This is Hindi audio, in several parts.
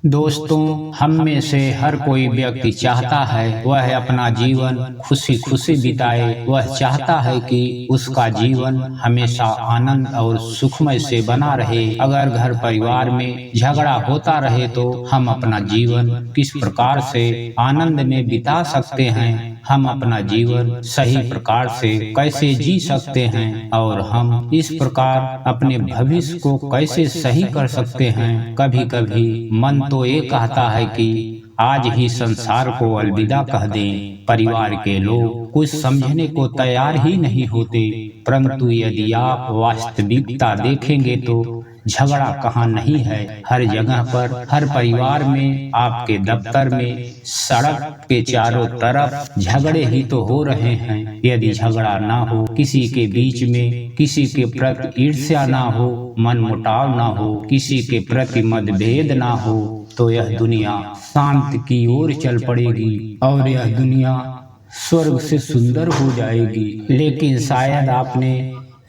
दोस्तों, हम में से हर कोई व्यक्ति चाहता है वह अपना जीवन खुशी खुशी बिताए। वह चाहता है कि उसका जीवन हमेशा आनंद और सुखमय से बना रहे। अगर घर परिवार में झगड़ा होता रहे तो हम अपना जीवन किस प्रकार से आनंद में बिता सकते हैं, हम अपना जीवन सही प्रकार से कैसे जी सकते हैं और हम इस प्रकार अपने भविष्य को कैसे सही कर सकते हैं। कभी कभी मन तो ये कहता है कि आज ही संसार को अलविदा कह दें। परिवार के लोग कुछ समझने को तैयार ही नहीं होते, परंतु यदि आप वास्तविकता देखेंगे तो झगड़ा कहाँ नहीं है। हर जगह पर, हर परिवार में, आपके दफ्तर में, सड़क के चारों तरफ झगड़े ही तो हो रहे हैं। यदि झगड़ा ना हो, किसी के बीच में किसी के प्रति ईर्ष्या ना हो, मनमुटाव ना हो, किसी के प्रति मतभेद ना हो, तो यह दुनिया शांति की ओर चल पड़ेगी और यह दुनिया स्वर्ग से सुंदर हो जाएगी। लेकिन शायद आपने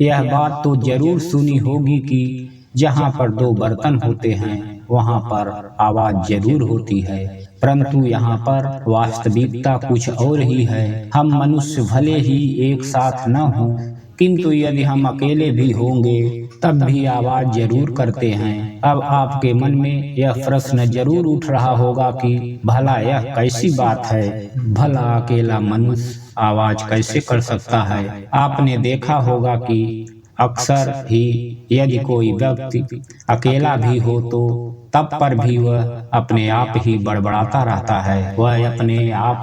यह बात तो जरूर सुनी होगी कि जहाँ पर दो बर्तन होते हैं वहाँ पर आवाज जरूर होती है, परंतु यहाँ पर वास्तविकता कुछ और ही है। हम मनुष्य भले ही एक साथ न हों, किंतु यदि हम अकेले भी होंगे तब भी आवाज जरूर करते हैं। अब आपके मन में यह प्रश्न जरूर उठ रहा होगा कि भला यह कैसी बात है, भला अकेला मनुष्य आवाज कैसे कर सकता है। आपने देखा होगा कि अक्सर ही यदि कोई व्यक्ति अकेला भी हो तो तब पर भी वह अपने आप ही बड़बड़ाता रहता है। वह अपने आप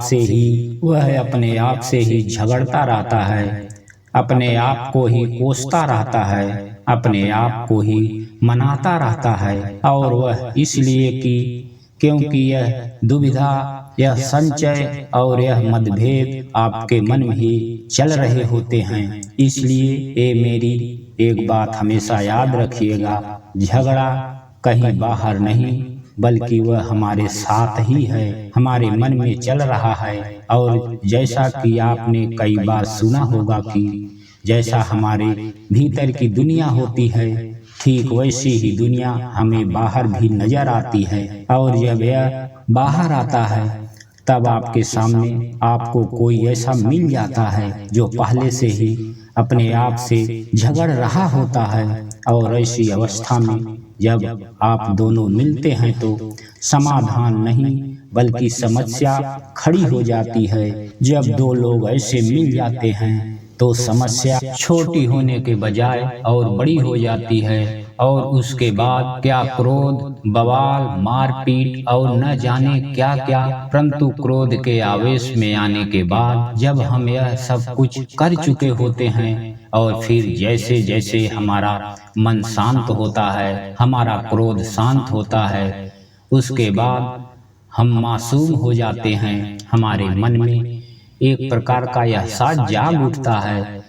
से ही झगड़ता रहता है, अपने आप को ही कोसता रहता है, अपने आप को ही मनाता रहता है। और वह इसलिए कि क्योंकि यह दुविधा, यह संचय और यह मतभेद आपके मन में ही चल रहे होते हैं। इसलिए ये मेरी एक बात हमेशा याद रखिएगा, झगड़ा कहीं बाहर नहीं बल्कि वह हमारे साथ ही है, हमारे मन में चल रहा है। और जैसा कि आपने कई बार सुना होगा कि जैसा हमारे भीतर की दुनिया होती है, ठीक वैसी ही दुनिया हमें बाहर भी नजर आती है। और जब यह बाहर आता है तब आपके सामने आपको कोई ऐसा मिल जाता है जो पहले से ही अपने आप से झगड़ रहा होता है। और ऐसी अवस्था में जब आप दोनों मिलते हैं तो समाधान नहीं बल्कि समस्या खड़ी हो जाती है। जब दो लोग ऐसे मिल जाते हैं तो समस्या छोटी होने के बजाय और बड़ी हो जाती है। और उसके बाद क्या क्रोध, बवाल, मारपीट और न जाने क्या क्या, परंतु क्रोध के आवेश में आने के बाद जब हम यह सब कुछ कर चुके होते हैं और फिर जैसे जैसे हमारा मन शांत होता है, हमारा क्रोध शांत होता है, उसके बाद हम मासूम हो जाते हैं। हमारे मन में एक प्रकार का एहसास जाग उठता है,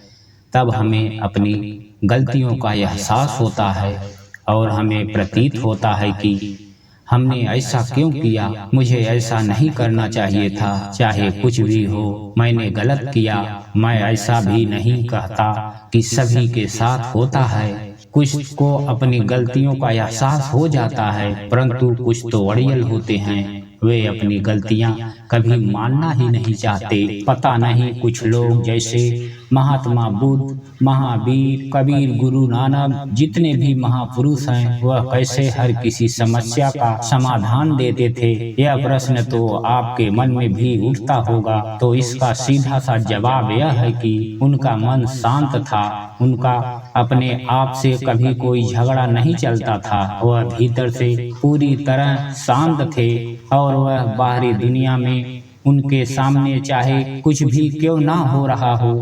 तब हमें अपनी गलतियों का एहसास होता है और हमें प्रतीत होता है कि हमने ऐसा क्यों किया, मुझे ऐसा नहीं करना चाहिए था। चाहे कुछ भी हो, मैंने गलत किया। मैं ऐसा भी नहीं कहता कि सभी के साथ होता है, कुछ को अपनी गलतियों का एहसास हो जाता है, परंतु कुछ तो अड़ियल होते हैं, वे अपनी गलतियां कभी मानना ही नहीं चाहते। पता नहीं कुछ लोग जैसे महात्मा बुद्ध, महावीर, कबीर, गुरु नानक, जितने भी महापुरुष हैं, वह कैसे हर किसी समस्या का समाधान देते थे। यह प्रश्न तो आपके मन में भी उठता होगा, तो इसका सीधा सा जवाब यह है कि उनका मन शांत था, उनका अपने आप से कभी कोई झगड़ा नहीं चलता था। वह भीतर से पूरी तरह शांत थे और वह बाहरी दुनिया में उनके सामने चाहे कुछ भी क्यों ना हो रहा हो,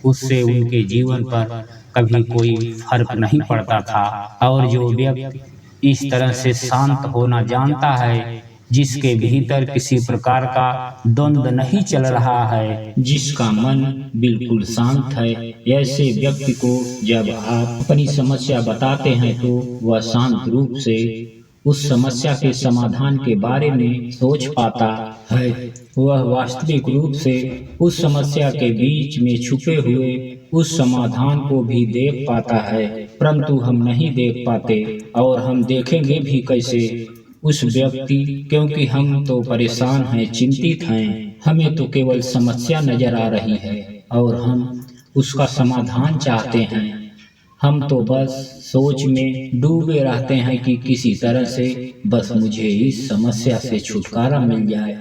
उससे उनके जीवन पर कभी कोई फर्क नहीं पड़ता था। और जो व्यक्ति इस तरह से शांत होना जानता है, जिसके भीतर किसी प्रकार का द्वंद्व नहीं चल रहा है, जिसका मन बिल्कुल शांत है, ऐसे व्यक्ति को जब आप अपनी समस्या बताते हैं तो वह शांत रूप से उस समस्या के समाधान के बारे में सोच पाता है। वह वास्तविक रूप से उस समस्या के बीच में छुपे हुए उस समाधान को भी देख पाता है, परंतु हम नहीं देख पाते और हम देखेंगे भी कैसे। उस व्यक्ति, क्योंकि हम तो परेशान हैं, चिंतित हैं, हमें तो केवल समस्या नजर आ रही है और हम उसका समाधान चाहते हैं। हम तो बस सोच में डूबे रहते हैं कि किसी तरह से बस मुझे इस समस्या से छुटकारा मिल जाए।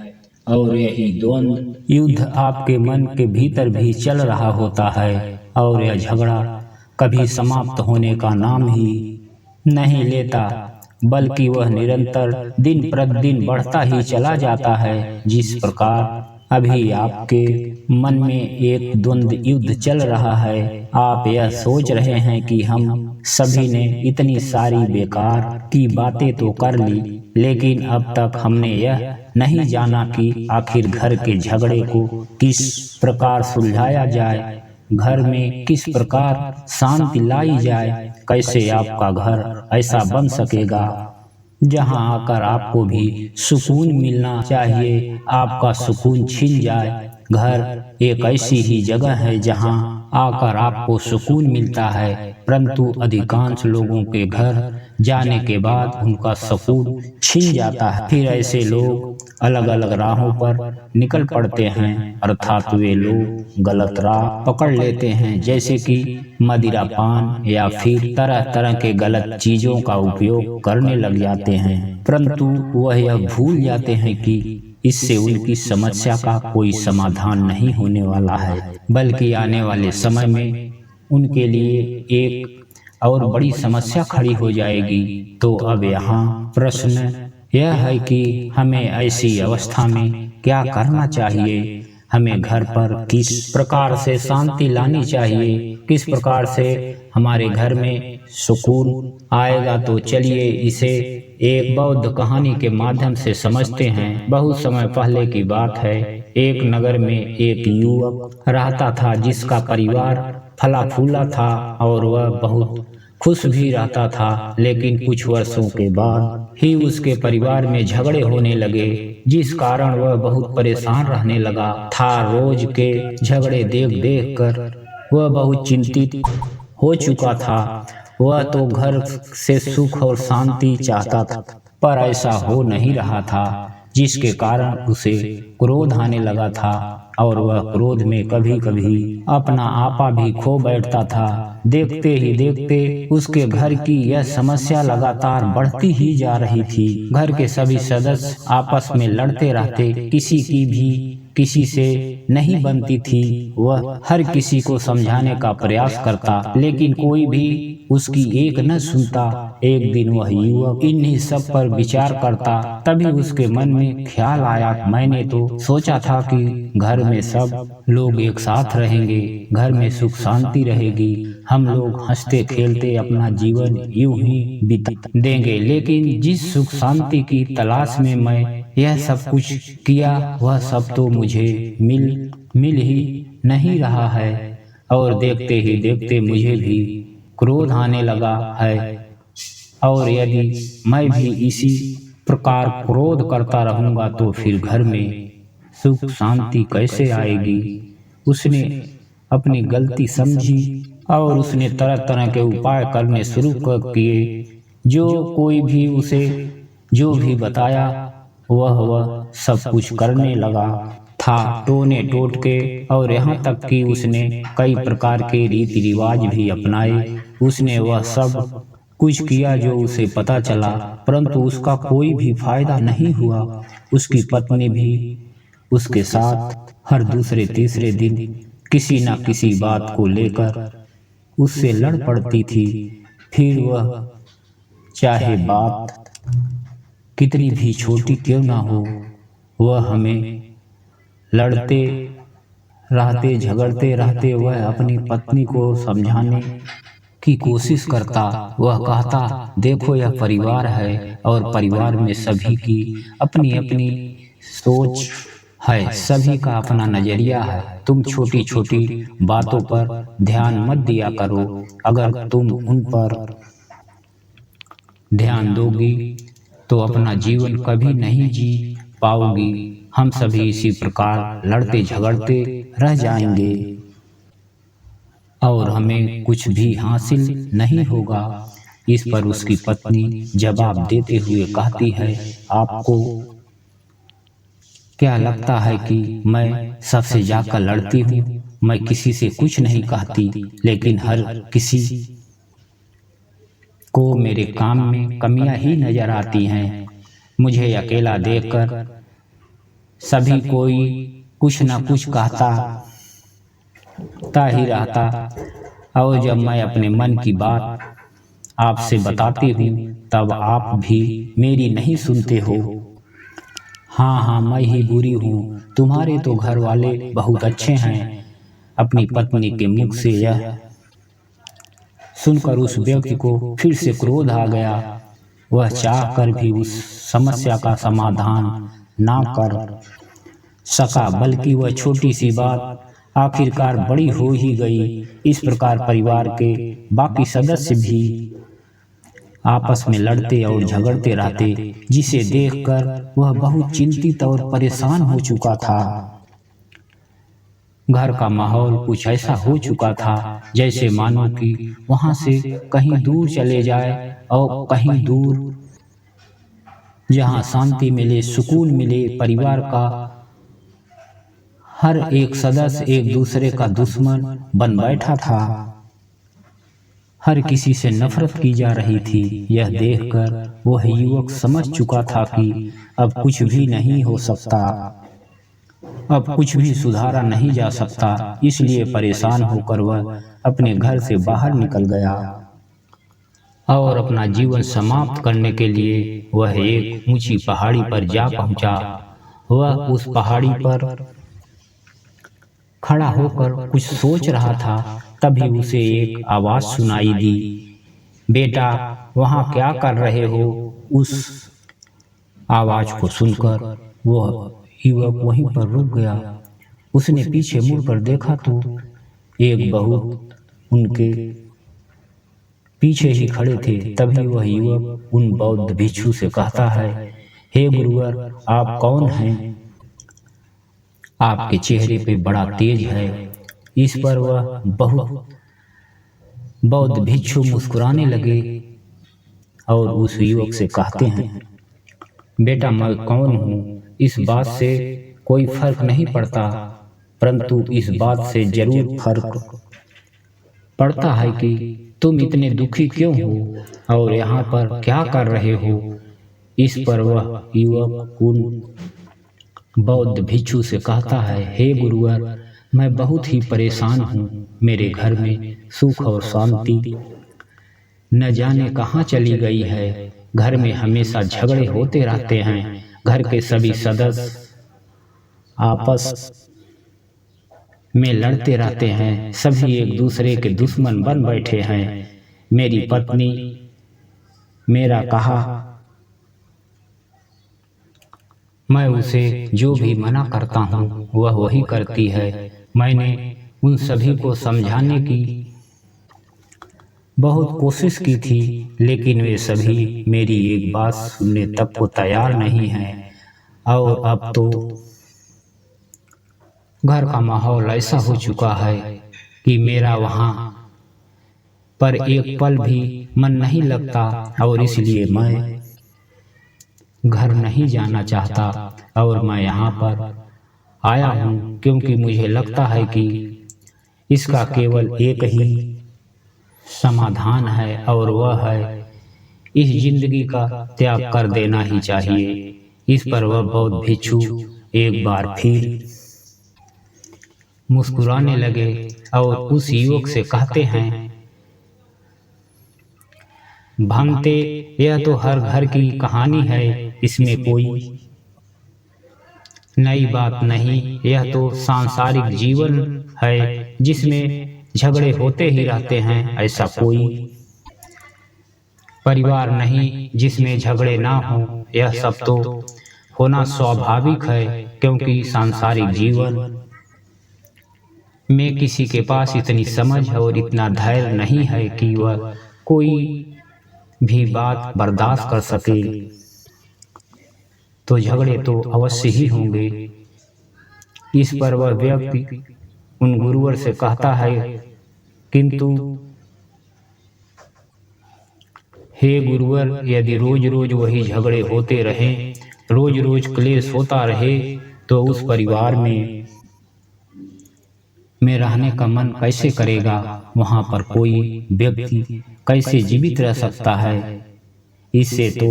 और यही द्वंद्व युद्ध आपके मन के भीतर भी चल रहा होता है और यह झगड़ा कभी समाप्त होने का नाम ही नहीं लेता, बल्कि वह निरंतर दिन प्रतिदिन बढ़ता ही चला जाता है। जिस प्रकार अभी आपके मन में एक द्वंद्व युद्ध चल रहा है, आप यह सोच रहे हैं कि हम सभी ने इतनी सारी बेकार की बातें तो कर ली, लेकिन अब तक हमने यह नहीं जाना कि आखिर घर के झगड़े को किस प्रकार सुलझाया जाए, घर में किस प्रकार शांति लाई जाए, कैसे आपका घर ऐसा बन सकेगा जहां आकर आपको भी सुकून मिलना चाहिए, आपका सुकून छिन जाए। घर एक ऐसी ही जगह है जहां आकर आपको सुकून मिलता है, परंतु अधिकांश लोगों के घर जाने के बाद उनका सुकून छिन जाता है। फिर ऐसे लोग अलग अलग राहों पर निकल पड़ते हैं, अर्थात वे लोग गलत राह पकड़ लेते हैं, जैसे कि मदिरा पान या फिर तरह तरह के गलत चीजों का उपयोग करने लग जाते हैं, परंतु वह यह भूल जाते हैं कि इससे उनकी समस्या का कोई समाधान नहीं होने वाला है, बल्कि आने वाले समय में उनके लिए एक और बड़ी समस्या खड़ी हो जाएगी। तो अब यहाँ प्रश्न यह है कि हमें ऐसी अवस्था में क्या करना चाहिए, हमें घर पर किस प्रकार से शांति लानी चाहिए, किस प्रकार से हमारे घर में सुकून आएगा। तो चलिए इसे एक बौद्ध कहानी के माध्यम से समझते हैं। बहुत समय पहले की बात है, एक नगर में एक युवक रहता था जिसका परिवार फला फूला था और वह बहुत खुश भी रहता था, लेकिन कुछ वर्षों के बाद ही उसके परिवार में झगड़े होने लगे, जिस कारण वह बहुत परेशान रहने लगा था। रोज के झगड़े देख देख कर वह बहुत चिंतित हो चुका था। वह तो घर से सुख और शांति चाहता था, पर ऐसा हो नहीं रहा था, जिसके कारण उसे क्रोध आने लगा था और वह क्रोध में कभी कभी अपना आपा भी खो बैठता था। देखते ही देखते उसके घर की यह समस्या लगातार बढ़ती ही जा रही थी। घर के सभी सदस्य आपस में लड़ते रहते, किसी की भी किसी से नहीं बनती थी। वह हर किसी को समझाने का प्रयास करता, लेकिन कोई भी उसकी एक न सुनता। एक दिन वह युवक इन्हीं सब पर विचार करता, तभी उसके मन में ख्याल आया, मैंने तो सोचा था कि घर में सब लोग एक साथ रहेंगे, घर में सुख शांति रहेगी, हम लोग हंसते खेलते अपना जीवन यूं ही बिता देंगे, लेकिन जिस सुख शांति की तलाश में मैं यह सब कुछ किया, वह सब तो मुझे मिल ही नहीं रहा है और देखते ही देखते मुझे भी क्रोध आने लगा है। और यदि मैं भी इसी प्रकार क्रोध करता रहूंगा तो फिर घर में सुख शांति कैसे आएगी। उसने अपनी गलती समझी और उसने तरह तरह के उपाय करने शुरू कर किए। जो कोई भी उसे जो भी बताया वह सब कुछ करने लगा था, टोने टोटके, और यहाँ तक कि उसने कई प्रकार के रीति रिवाज भी अपनाए। उसने वह सब कुछ किया जो उसे पता चला, परंतु उसका कोई भी फायदा नहीं हुआ। उसकी पत्नी भी उसके साथ हर दूसरे तीसरे दिन किसी न किसी बात को लेकर उससे लड़ पड़ती थी। फिर वह चाहे बात कितनी भी छोटी क्यों ना हो, वह हमें लड़ते रहते झगड़ते रहते। वह अपनी पत्नी को समझाने की कोशिश करता। वह कहता, देखो यह परिवार है और परिवार में सभी की अपनी अपनी सोच है, सभी का अपना नजरिया है। तुम छोटी छोटी बातों पर ध्यान मत दिया करो। अगर तुम उन पर ध्यान दोगी तो अपना जीवन कभी नहीं जी पाओगी। हम सभी इसी प्रकार लड़ते झगड़ते रह जाएंगे और हमें कुछ भी हासिल नहीं होगा। इस पर उसकी पत्नी जवाब देते हुए कहती है, आपको क्या लगता है कि मैं सबसे जाकर लड़ती हूँ? मैं किसी से कुछ नहीं कहती, लेकिन हर किसी को मेरे काम में कमियां ही नजर आती हैं। मुझे अकेला देखकर सभी कोई कुछ न कुछ कहता ही रहता, और जब मैं अपने मन की बात आपसे बताती हूँ तब आप भी मेरी नहीं सुनते हो। हाँ हाँ, मैं ही बुरी हूँ, तुम्हारे तो घर वाले बहुत अच्छे हैं। अपनी पत्नी के मुख से यह सुनकर उस व्यक्ति को फिर से क्रोध आ गया। वह चाह कर भी उस समस्या का समाधान ना कर सका, बल्कि वह छोटी सी बात आखिरकार बड़ी हो ही गई। इस प्रकार परिवार के बाकी सदस्य भी आपस में लड़ते और झगड़ते रहते, जिसे देखकर वह बहुत चिंतित और परेशान हो चुका था। घर का माहौल कुछ ऐसा हो चुका था जैसे मानो कि वहां से कहीं दूर चले जाए, और कहीं दूर जहां शांति मिले, सुकून मिले। परिवार का हर एक सदस्य एक दूसरे का दुश्मन बन बैठा था। हर किसी से नफरत की जा रही थी। यह देखकर वह युवक समझ चुका था कि अब कुछ भी नहीं हो सकता, अब कुछ भी सुधारा नहीं जा सकता। इसलिए परेशान होकर वह अपने घर से बाहर निकल गया और अपना जीवन समाप्त करने के लिए वह एक ऊंची पहाड़ी पर जा पहुंचा। वह उस पहाड़ी पर खड़ा होकर कुछ सोच रहा था, तभी उसे एक आवाज सुनाई दी, बेटा वहां क्या कर रहे हो? उस आवाज को सुनकर वह युवक वहीं पर रुक गया। उसने पीछे मुड़कर देखा तो एक बहुत उनके पीछे ही खड़े थे। तभी वह युवक उन बौद्ध भिक्षु से कहता है, हे गुरुवर, आप कौन हैं? आपके चेहरे पे बड़ा तेज है। इस पर वह बहुत बौद्ध भिक्षु मुस्कुराने लगे और उस युवक से कहते हैं, बेटा मैं कौन हूँ इस बात से कोई फर्क नहीं पड़ता, परंतु इस बात से जरूर फर्क पड़ता है कि तुम इतने दुखी क्यों हो और यहाँ पर क्या कर रहे हो। इस पर वह युवक उन बौद्ध भिक्षु से कहता है, हे गुरुवर, मैं बहुत ही परेशान हूँ। मेरे घर में सुख और शांति न जाने कहाँ चली गई है। घर में हमेशा झगड़े होते रहते हैं। घर के सभी सदस्य आपस में लड़ते रहते हैं। सभी एक दूसरे के दुश्मन बन बैठे हैं। मेरी पत्नी मेरा कहा मैं उसे जो भी मना करता हूँ वह वही करती है। मैंने उन सभी को समझाने की बहुत कोशिश की थी, लेकिन वे सभी मेरी एक बात सुनने तक को तैयार नहीं हैं। और अब तो घर का माहौल ऐसा हो चुका है कि मेरा वहाँ पर एक पल भी मन नहीं लगता, और इसलिए मैं घर नहीं जाना चाहता और मैं यहाँ पर आया हूँ क्योंकि मुझे लगता है कि इसका केवल एक ही समाधान है, और वह है इस जिंदगी का त्याग कर देना ही चाहिए। इस पर वह बौद्ध भिक्षु एक बार फिर मुस्कुराने लगे और उस युवक से कहते हैं, भांते यह तो हर घर की कहानी है, इसमें कोई नई बात नहीं। यह तो सांसारिक जीवन है जिसमें झगड़े होते ही रहते हैं। ऐसा कोई परिवार नहीं जिसमें झगड़े ना हो। यह सब तो होना स्वाभाविक है, क्योंकि सांसारिक जीवन में किसी के पास इतनी समझ और इतना धैर्य नहीं है कि वह कोई भी बात बर्दाश्त कर सके। तो झगड़े तो अवश्य ही होंगे। इस पर वह व्यक्ति उन गुरुवर से कहता है, किंतु हे गुरुवर, यदि रोज रोज वही झगड़े होते रहें, रोज रोज क्लेश होता रहे, तो उस परिवार में रहने का मन कैसे करेगा? वहाँ पर कोई व्यक्ति कैसे जीवित रह सकता है? इससे तो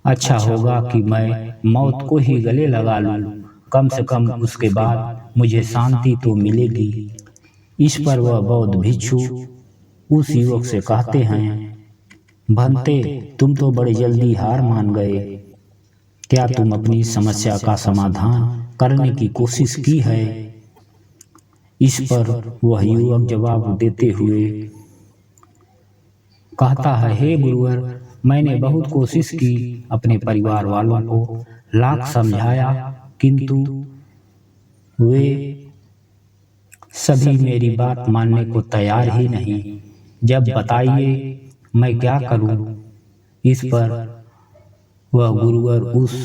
अच्छा होगा कि मैं मौत को ही गले लगा लूं, कम से कम उसके बाद मुझे शांति तो मिलेगी। इस पर वह बौद्ध भिक्षु उस युवक से कहते हैं, भंते, तुम तो बड़ी जल्दी हार मान गए। क्या तुम अपनी समस्या का समाधान करने की कोशिश की है? इस पर वह युवक जवाब देते हुए कहता है, हे गुरुवर, मैंने बहुत कोशिश की, अपने परिवार वालों को लाख समझाया, किंतु वे सभी मेरी बात मानने को तैयार ही नहीं। जब बताइए मैं क्या करूं? इस पर वह गुरुवर उस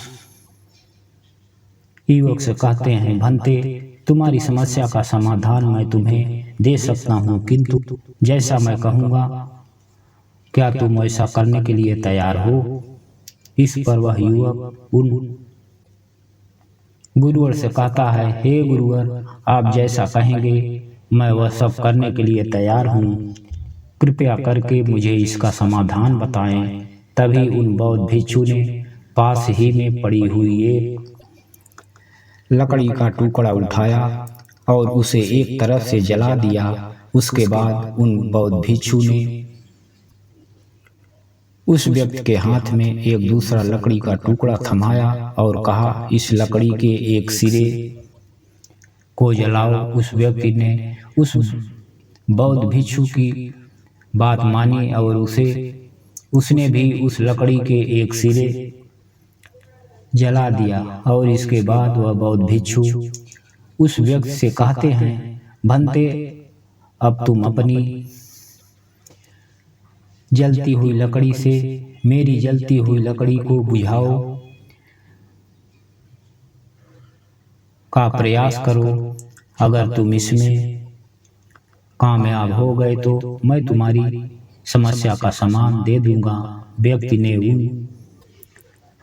युवक से कहते हैं, भंते, तुम्हारी समस्या का समाधान मैं तुम्हें दे सकता हूं, किंतु जैसा मैं कहूँगा क्या तुम ऐसा करने के लिए तैयार हो? इस पर वह युवक उन गुरुवर से कहता है, हे गुरुवर, आप जैसा कहेंगे मैं वह सब करने के लिए तैयार हूँ। कृपया करके मुझे इसका समाधान बताएं। तभी उन बौद्ध भिक्षु ने पास ही में पड़ी हुई एक लकड़ी का टुकड़ा उठाया और उसे एक तरफ से जला दिया। उसके बाद उन बौद्ध भिक्षु ने उस व्यक्ति के हाथ में एक दूसरा लकड़ी का टुकड़ा थमाया और कहा, इस लकड़ी के एक सिरे को जलाओ। उस व्यक्ति ने उस बौद्ध भिक्षु की बात मानी और उसने भी उस लकड़ी के एक सिरे जला दिया। और इसके बाद वह बौद्ध भिक्षु उस व्यक्ति से कहते हैं, भंते, अब तुम अपनी जलती हुई लकड़ी से मेरी जलती हुई लकड़ी को बुझाओ का प्रयास करो। अगर तुम इसमें कामयाब हो गए तो मैं तुम्हारी समस्या का समाधान दे दूंगा। व्यक्ति ने उन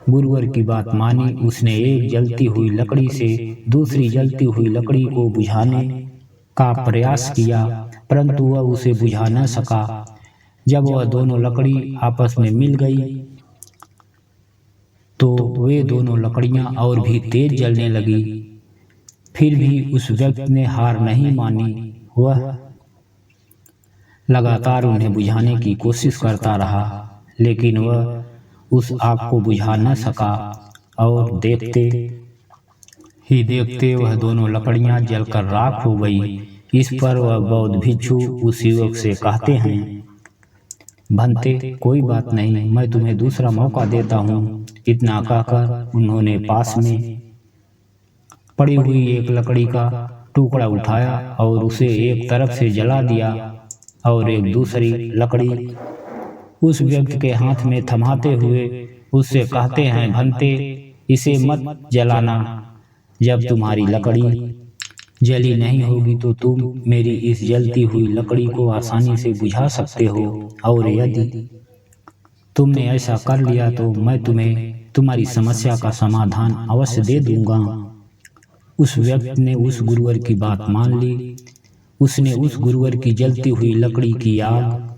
गुरुवर की बात मानी। उसने एक जलती हुई लकड़ी से दूसरी जलती हुई लकड़ी को बुझाने का प्रयास किया, परंतु वह उसे बुझा न सका। जब वह दोनों लकड़ी आपस में मिल गई तो वे दोनों लकड़ियां और भी तेज जलने लगी। फिर भी उस व्यक्ति ने हार नहीं मानी। वह लगातार उन्हें बुझाने की कोशिश करता रहा, लेकिन वह उस आग को बुझा न सका और देखते ही देखते वह दोनों लकड़ियां जलकर राख हो गई। इस पर वह बौद्ध भिक्षु उस युवक से कहते हैं, भंते, कोई बात नहीं, मैं तुम्हें दूसरा मौका देता हूँ। इतना कहकर उन्होंने पास में पड़ी हुई एक लकड़ी का टुकड़ा उठाया और उसे एक तरफ से जला दिया और एक दूसरी लकड़ी उस व्यक्ति के हाथ में थमाते हुए उससे कहते हैं, भंते, इसे मत जलाना। जब तुम्हारी लकड़ी जली नहीं होगी तो तुम मेरी इस जलती हुई लकड़ी को आसानी से बुझा सकते हो, और यदि तुमने ऐसा कर लिया तो मैं तुम्हें तुम्हारी समस्या का समाधान अवश्य दे दूंगा। उस व्यक्ति ने उस गुरुवर की बात मान ली। उसने उस गुरुवर की जलती हुई लकड़ी की आग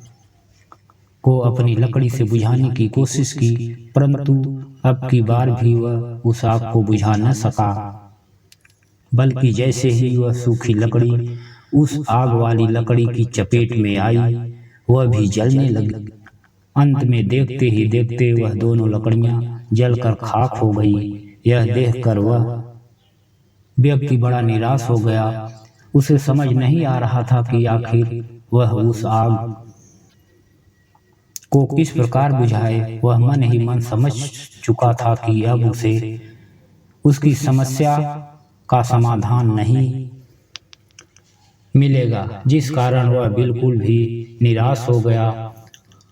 को अपनी लकड़ी से बुझाने की कोशिश की, परंतु अब की बार भी वह उस आग को बुझा न सका, बल्कि जैसे ही वह सूखी लकड़ी उस आग वाली लकड़ी की चपेट में आई, वह भी जलने लगी। अंत में देखते ही देखते वह दोनों लकड़ियां जलकर खाक हो गई। यह देखकर वह व्यक्ति बड़ा निराश हो गया। उसे समझ नहीं आ रहा था कि आखिर वह उस आग को किस प्रकार बुझाए। वह मन ही मन समझ चुका था कि अब उसे उसकी समस्या का समाधान नहीं मिलेगा, जिस कारण वह बिल्कुल भी निराश हो गया।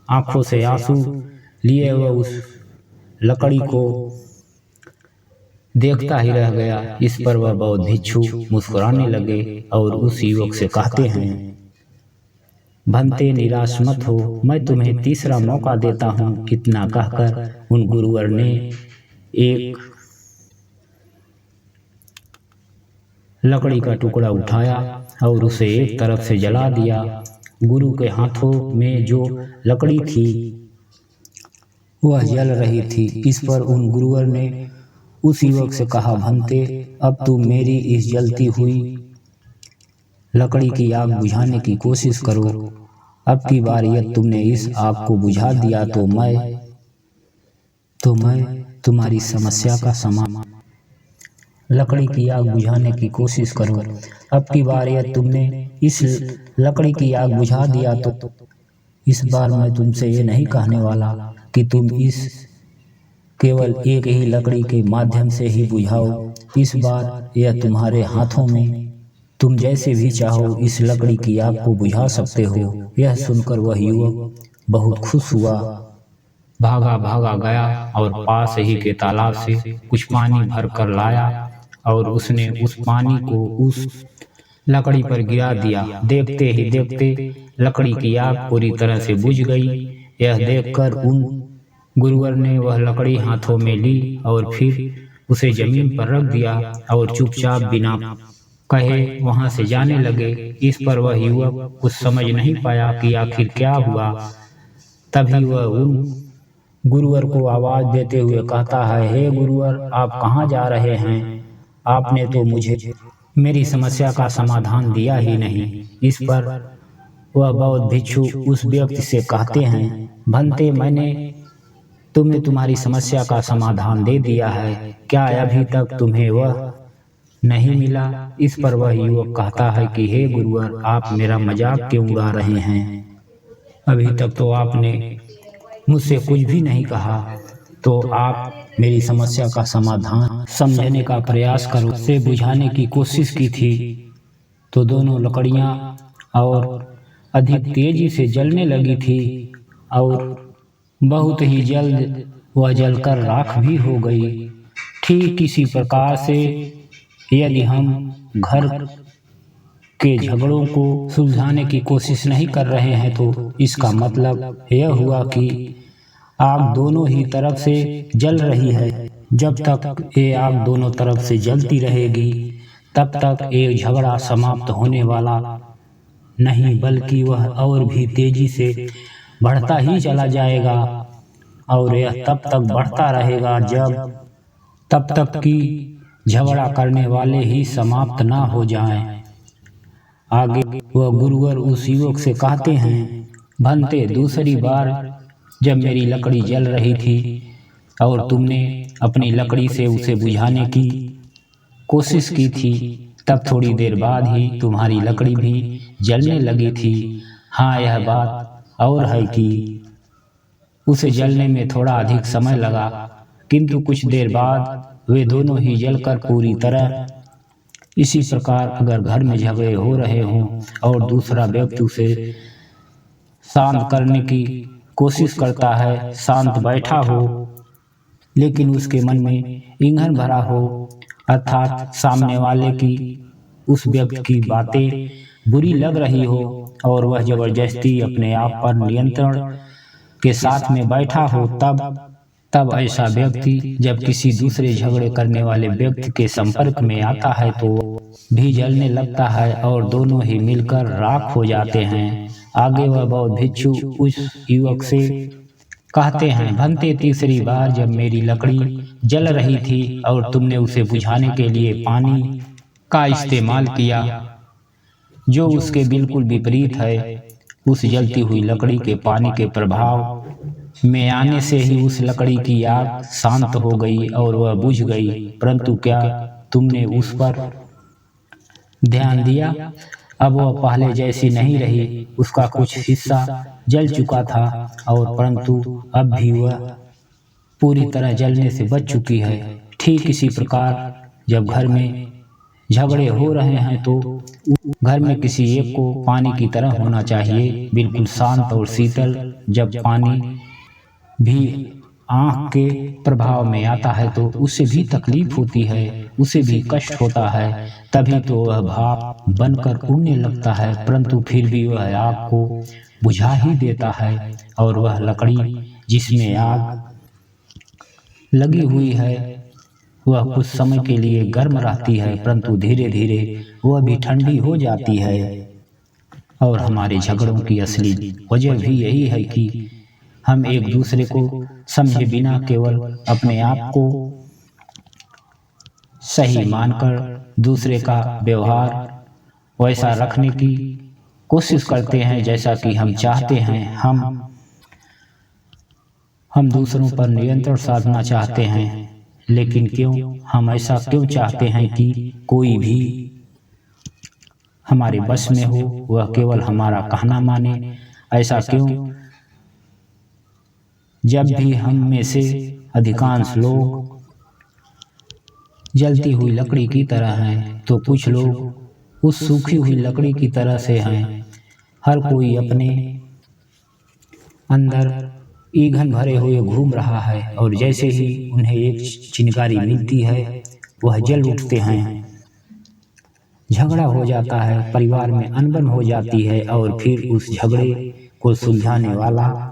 आंखों से आंसू लिए वह उस लकड़ी को देखता ही रह गया। इस पर वह बौद्ध भिक्षु मुस्कुराने लगे और उस युवक से कहते हैं, भंते निराश मत हो, मैं तुम्हें तीसरा मौका देता हूँ। इतना कहकर उन गुरुवर ने एक लकड़ी का टुकड़ा उठाया और उसे एक तरफ से जला दिया। गुरु के हाथों में जो लकड़ी थी वह जल रही थी। इस पर उन गुरुवर ने उस युवक से कहा, भंते, अब तुम मेरी इस जलती हुई लकड़ी की आग बुझाने की कोशिश करो। अब की बार यदि तुमने इस आग को बुझा दिया तो मैं तुम्हारी समस्या का समाधान। लकड़ी की आग बुझाने की कोशिश करो। अब की बार यदि तुमने इस लकड़ी की आग बुझा दिया तो इस बार मैं तुमसे ये नहीं कहने वाला कि तुम इस केवल एक ही लकड़ी के माध्यम से ही बुझाओ। इस बार यह तुम्हारे हाथों में, तुम जैसे भी चाहो इस लकड़ी की आग को बुझा सकते हो। यह सुनकर वह युवक बहुत खुश हुआ, भागा भागा गया और पास ही के तालाब से कुछ पानी भर कर लाया और उसने उस पानी को उस लकड़ी पर गिरा दिया। देखते ही देखते लकड़ी की आग पूरी तरह से बुझ गई। यह देखकर उन गुरुवर ने वह लकड़ी हाथों में ली और फिर उसे जमीन पर रख दिया और चुपचाप बिना कहे वहां से जाने लगे। इस पर वह युवक कुछ समझ नहीं पाया कि आखिर क्या हुआ। तभी वह उन गुरुवर को आवाज देते हुए कहता है, हे गुरुवर, आप कहाँ जा रहे हैं? आपने तो मुझे मेरी समस्या का समाधान दिया ही नहीं। इस पर वह बौद्ध भिक्षु उस व्यक्ति से कहते हैं, भंते, मैंने तुम्हें तुम्हारी समस्या का समाधान दे दिया है, क्या अभी तक तुम्हें वह नहीं मिला? इस पर वह युवक कहता है कि हे गुरुवर, आप मेरा मजाक क्यों उड़ा रहे हैं? अभी तक तो आपने मुझसे कुछ भी नहीं कहा, तो आप मेरी समस्या का समाधान समझने का प्रयास करो। से बुझाने की कोशिश की थी तो दोनों लकड़ियां और अधिक तेजी से जलने लगी थी और बहुत ही जल्द वह जलकर राख भी हो गई। ठीक इसी प्रकार से यदि हम घर के झगड़ों को सुलझाने की कोशिश नहीं कर रहे हैं तो इसका मतलब यह हुआ कि आग दोनों ही तरफ से जल रही है। जब तक ये आग दोनों तरफ से जलती रहेगी तब तक ये झगड़ा समाप्त होने वाला नहीं, बल्कि वह और भी तेजी से बढ़ता ही चला जाएगा और यह तब तक बढ़ता रहेगा तब तक कि झगड़ा करने वाले ही समाप्त ना हो जाएं। आगे वह गुरुवर उस युवक से कहते हैं, भंते, दूसरी बार जब मेरी लकड़ी जल रही थी और तुमने अपनी लकड़ी से उसे बुझाने की कोशिश की थी, तब थोड़ी देर बाद ही तुम्हारी लकड़ी भी जलने लगी थी। हाँ, यह बात और है कि उसे जलने में थोड़ा अधिक समय लगा, किंतु कुछ देर बाद वे दोनों ही जलकर पूरी तरह। इसी प्रकार अगर घर में झगड़े हो रहे हों और दूसरा व्यक्ति उसे शांत करने की कोशिश करता है, शांत बैठा हो, लेकिन उसके मन में ईंधन भरा हो, अर्थात सामने वाले की, उस व्यक्ति की बातें बुरी लग रही हो और वह जबरदस्ती अपने आप पर नियंत्रण के साथ में बैठा हो, तब ऐसा व्यक्ति जब किसी दूसरे झगड़े करने वाले व्यक्ति के संपर्क में आता है तो भी जलने लगता है और दोनों ही मिलकर राख हो जाते हैं। आगे वह बौद्ध भिक्षु उस युवक से कहते हैं, भंते, तीसरी बार जब मेरी लकड़ी जल रही थी और तुमने उसे बुझाने के लिए पानी का इस्तेमाल किया, जो उसके बिल्कुल विपरीत है, उस जलती हुई लकड़ी के पानी के प्रभाव में आने से ही उस लकड़ी की आग शांत हो गई और वह बुझ गई। परंतु क्या तुमने उस पर ध्यान दिया? अब वह पहले जैसी नहीं रही, उसका कुछ हिस्सा जल चुका था और परंतु अब भी वह पूरी तरह जलने से बच चुकी है। ठीक इसी प्रकार जब घर में झगड़े हो रहे हैं तो घर में किसी एक को पानी की तरह होना चाहिए, बिल्कुल शांत और शीतल। जब पानी भी आँख के प्रभाव में आता है तो उसे भी तकलीफ होती है, उसे भी कष्ट होता है। तभी तो वह भाप बनकर उड़ने लगता है, परंतु फिर भी वह आग को बुझा ही देता है। और वह लकड़ी जिसमें आग लगी हुई है वह कुछ समय के लिए गर्म रहती है, परंतु धीरे धीरे वह भी ठंडी हो जाती है। और हमारे झगड़ों की असली वजह भी यही है कि हम एक दूसरे को समझे बिना केवल अपने आप को सही मानकर दूसरे का व्यवहार वैसा रखने की कोशिश करते हैं जैसा कि हम चाहते हैं। हम दूसरों पर नियंत्रण साधना चाहते हैं, लेकिन हम ऐसा क्यों चाहते हैं कि कोई भी हमारे बस में हो, वह केवल हमारा कहना माने? ऐसा क्यों? जब भी हम में से अधिकांश लोग जलती हुई लकड़ी की तरह हैं, तो कुछ लोग उस सूखी हुई लकड़ी की तरह से हैं। हर कोई अपने अंदर ईंधन भरे हुए घूम रहा है, और जैसे ही उन्हें एक चिंगारी मिलती है वह जल उठते हैं। झगड़ा हो जाता है, परिवार में अनबन हो जाती है, और फिर उस झगड़े को सुलझाने वाला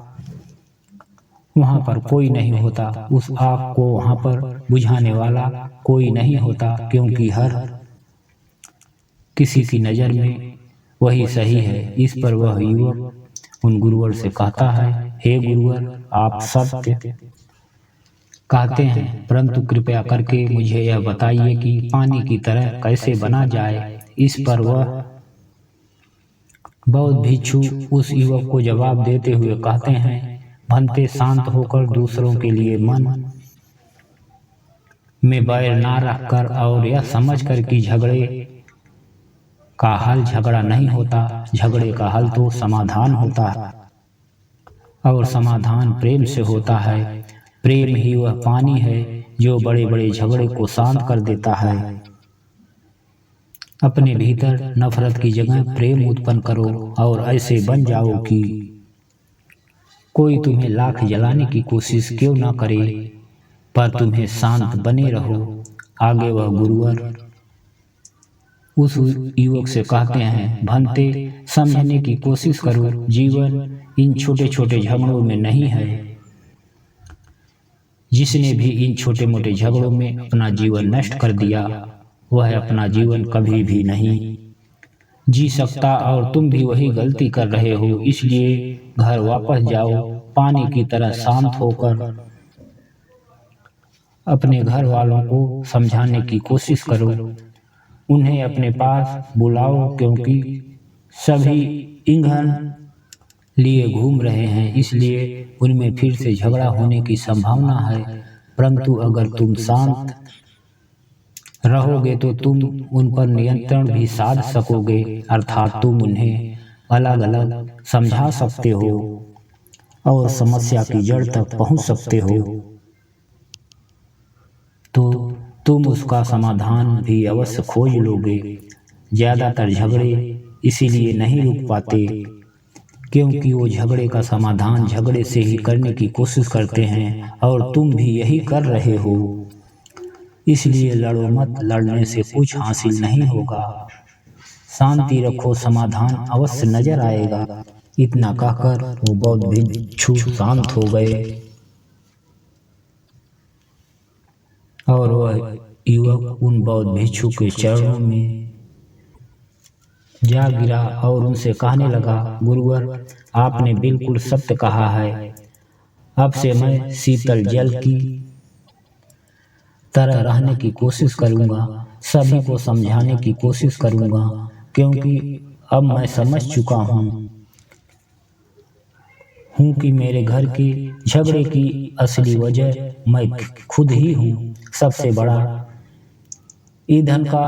वहाँ पर कोई नहीं होता, उस आग को वहाँ पर बुझाने वाला कोई नहीं होता, क्योंकि हर किसी की नज़र में वही सही है। इस पर वह युवक उन गुरुवर से कहता है, हे गुरुवर, आप सत्य कहते हैं, परंतु कृपया करके मुझे यह बताइए कि पानी की तरह कैसे बना जाए। इस पर वह बौद्ध भिक्षु उस युवक को जवाब देते हुए कहते हैं, भंते, शांत होकर दूसरों के लिए मन में बैर ना रखकर और यह समझकर कि झगड़े का हल झगड़ा नहीं होता, झगड़े का हल तो समाधान होता है, और समाधान प्रेम से होता है। प्रेम ही वह पानी है जो बड़े बड़े झगड़े को शांत कर देता है। अपने भीतर नफरत की जगह प्रेम उत्पन्न करो और ऐसे बन जाओ कि कोई तुम्हें लाख जलाने की कोशिश क्यों ना करे, पर तुम्हें शांत बने रहो। आगे वह गुरुवर उस युवक से कहते हैं, भंते, समझने की कोशिश करो, जीवन इन छोटे छोटे झगड़ों में नहीं है। जिसने भी इन छोटे मोटे झगड़ों में अपना जीवन नष्ट कर दिया, वह अपना जीवन कभी भी नहीं जी सकता, और तुम भी वही गलती कर रहे हो। इसलिए घर वापस जाओ, पानी की तरह शांत होकर अपने घर वालों को समझाने की कोशिश करो, उन्हें अपने पास बुलाओ, क्योंकि सभी ईंधन लिए घूम रहे हैं, इसलिए उनमें फिर से झगड़ा होने की संभावना है। परंतु अगर तुम शांत रहोगे तो तुम उन पर नियंत्रण भी साध सकोगे, अर्थात तुम उन्हें अलग अलग समझा सकते हो और समस्या की जड़ तक पहुंच सकते हो, तो तुम उसका समाधान भी अवश्य खोज लोगे। ज़्यादातर झगड़े इसीलिए नहीं रुक पाते क्योंकि वो झगड़े का समाधान झगड़े से ही करने की कोशिश करते हैं, और तुम भी यही कर रहे हो। इसलिए लड़ो मत, लड़ने से कुछ हासिल नहीं होगा। शांति रखो, समाधान अवश्य नजर आएगा। इतना कहकर वो बौद्ध भिक्षु शांत हो गए और वह युवक उन बौद्ध भिक्षु के चरणों में जा गिरा और उनसे कहने लगा, गुरुवर, आपने बिल्कुल सत्य कहा है। अब से मैं शीतल जल की तरह रहने की कोशिश करूंगा, सभी को समझाने की कोशिश करूंगा, क्योंकि अब मैं समझ चुका हूँ कि मेरे घर की झगड़े की असली वजह मैं खुद ही हूँ। सबसे बड़ा ईंधन का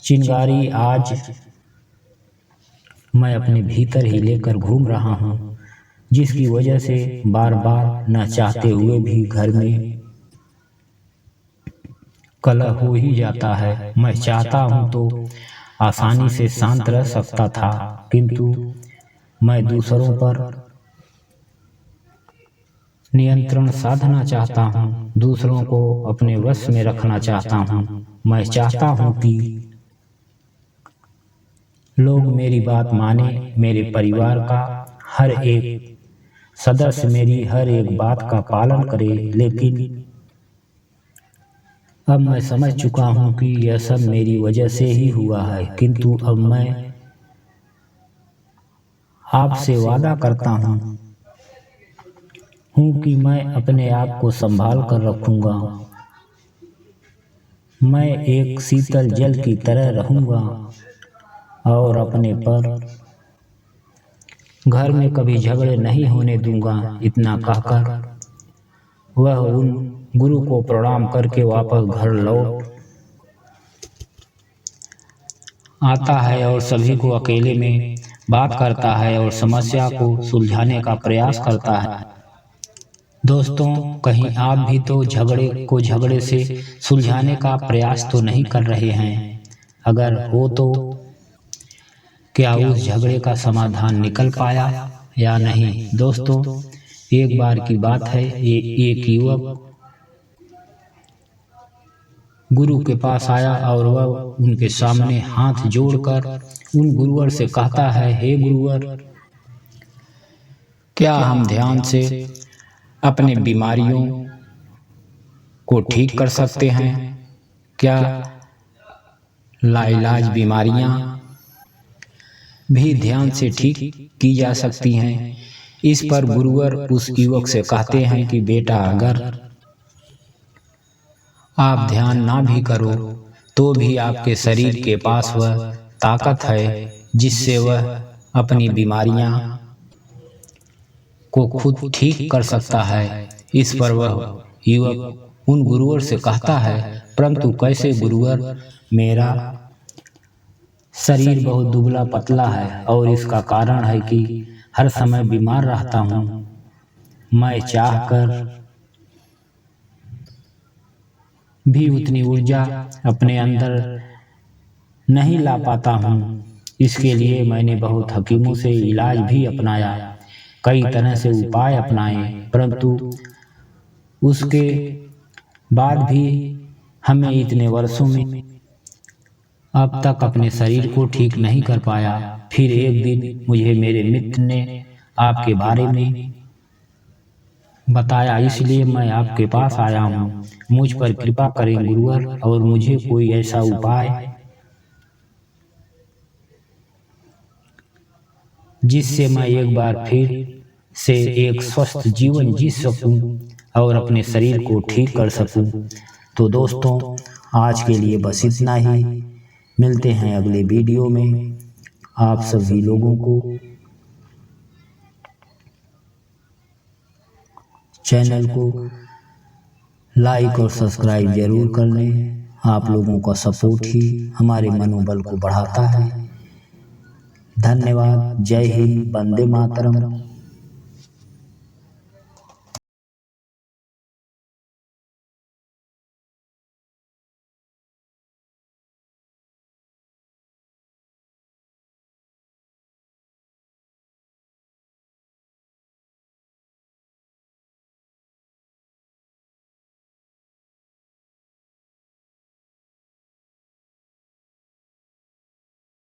चिंगारी आज मैं अपने भीतर ही लेकर घूम रहा हूँ, जिसकी वजह से बार बार न चाहते हुए भी घर में कलह हो ही जाता है। मैं चाहता हूँ तो आसानी से शांत रह सकता था, किंतु मैं दूसरों पर नियंत्रण साधना चाहता हूँ, दूसरों को अपने वश में रखना चाहता हूँ। मैं चाहता हूँ कि लोग मेरी बात माने, मेरे परिवार का हर एक सदस्य मेरी हर एक बात का पालन करे। लेकिन अब मैं समझ चुका हूँ कि यह सब मेरी वजह से ही हुआ है। किंतु अब मैं आपसे वादा करता हूँ कि मैं अपने आप को संभाल कर रखूँगा। मैं एक शीतल जल की तरह रहूँगा और अपने पर घर में कभी झगड़े नहीं होने दूंगा। इतना कहकर वह उन गुरु को प्रणाम करके वापस घर लौट आता है और सभी को अकेले में बात करता है और समस्या को सुलझाने का प्रयास करता है। दोस्तों, कहीं आप भी तो झगड़े से सुलझाने का प्रयास तो नहीं कर रहे हैं? अगर हो तो क्या उस झगड़े का समाधान निकल पाया या नहीं? दोस्तों, एक बार की बात है, एक युवक गुरु के पास आया और वह उनके सामने हाथ जोड़कर उन गुरुवर से कहता है, हे गुरुवर, क्या हम ध्यान से अपने बीमारियों को ठीक कर सकते हैं? क्या लाइलाज बीमारियां भी ध्यान से ठीक की जा सकती हैं? इस पर गुरुवर उस युवक से कहते हैं कि बेटा, अगर आप ध्यान ना भी करो तो भी आपके शरीर के पास वह ताकत है जिससे वह अपनी बीमारियां को खुद ठीक कर सकता है। इस पर वह युवक उन गुरुवर से कहता है, परंतु कैसे गुरुवर? मेरा शरीर बहुत दुबला पतला है और इसका कारण है कि हर समय बीमार रहता हूँ। मैं चाहकर भी उतनी ऊर्जा अपने अंदर नहीं ला पाता हूँ। इसके लिए मैंने बहुत हकीमों से इलाज भी अपनाया, कई तरह से उपाय अपनाए, परंतु उसके बाद भी हमें इतने वर्षों में अब तक अपने शरीर को ठीक नहीं कर पाया। फिर एक दिन मुझे मेरे मित्र ने आपके बारे में बताया, इसलिए मैं आपके पास आया हूँ। मुझ पर कृपा करें गुरुवर और मुझे कोई ऐसा उपाय जिससे मैं एक बार फिर से एक स्वस्थ जीवन जी सकूं और अपने शरीर को ठीक कर सकूं। तो दोस्तों, आज के लिए बस इतना ही। मिलते हैं अगले वीडियो में। आप सभी लोगों को चैनल को लाइक और सब्सक्राइब जरूर कर लें। आप लोगों का सपोर्ट ही हमारे मनोबल को बढ़ाता है। धन्यवाद। जय हिंद। वंदे मातरम।